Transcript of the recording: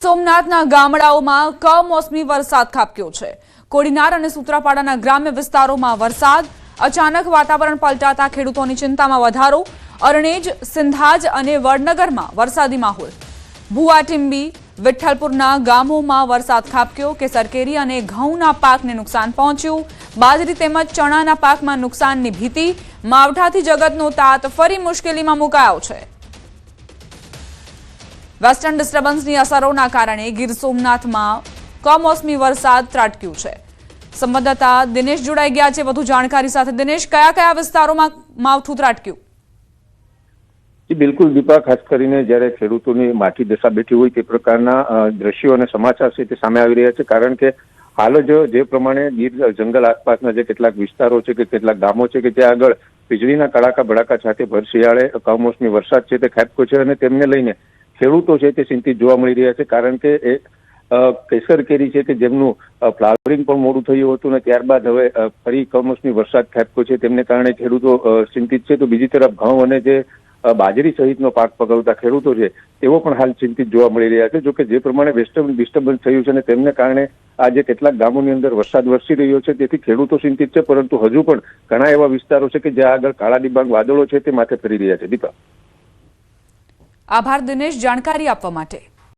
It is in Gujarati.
સોમનાથના ગામડાઓમાં કમોસમી વરસાદ ખાબક્યો છે। કોડીનાર અને સૂત્રાપાડાના ગ્રામ્ય વિસ્તારોમાં વરસાદ, અચાનક વાતાવરણ પલટાતા ખેડૂતોની ચિંતામાં વધારો। અરણેજ, સિંધાજ અને વડનગરમાં વરસાદી માહોલ। ભુવાટીંબી, વિઠ્ઠલપુરના ગામોમાં વરસાદ ખાબક્યો। કેસરકેરી અને ઘઉંના પાકને નુકસાન પહોંચ્યું। બાજરી તેમજ ચણાના પાકમાં નુકસાનની ભીતિ। માવઠાથી જગતનો તાત ફરી મુશ્કેલીમાં મુકાયો છે। વેસ્ટર્ન ડિસ્ટર્બન્સની અસરોના કારણે ગીર સોમનાથમાં કમોસમી વરસાદ ત્રાટક્યું છે। સંવાદદાતા દિનેશ જોડાઈ ગયા છે વધુ જાણકારી સાથે। દિનેશ, કયા કયા વિસ્તારોમાં માવઠું ત્રાટક્યું? બિલકુલ દીપા, ખાસ કરીને જ્યારે ખેડૂતોની માઠી દશા બેઠી હોય તે પ્રકારના દ્રશ્યો અને સમાચાર છે તે સામે આવી રહ્યા છે। કારણ કે હાલ જ જે પ્રમાણે ગીર જંગલ આસપાસના જે કેટલાક વિસ્તારો છે કે કેટલાક ગામો છે કે ત્યાં આગળ વીજળીના કડાકા ભડાકા સાથે ભર શિયાળે કમોસમી વરસાદ છે તે ખાબક્યો છે અને તેમને લઈને ખેડૂતો છે તે ચિંતિત જોવા મળી રહ્યા છે। કારણ કે કેસર કેરી છે કે જેમનું ફ્લાવરિંગ પણ મોડું થયું હતું ને ત્યારબાદ હવે ફરી કમોસમી વરસાદ ખાબક્યો છે, તેમને કારણે ખેડૂતો ચિંતિત છે। તો બીજી તરફ ઘઉં અને જે બાજરી સહિતનો પાક પકવતા ખેડૂતો છે તેઓ પણ હાલ ચિંતિત જોવા મળી રહ્યા છે। જોકે જે પ્રમાણે વેસ્ટર્ન ડિસ્ટર્બન્સ થયું છે અને તેમને કારણે આજે કેટલાક ગામોની અંદર વરસાદ વરસી રહ્યો છે, તેથી ખેડૂતો ચિંતિત છે, પરંતુ હજુ પણ ઘણા એવા વિસ્તારો છે કે જ્યાં આગળ કાળા ડિબાંગ વાદળો છે તે માથે ફરી રહ્યા છે। દીપા, આભાર દિનેશ, જાણકારી આપવા માટે।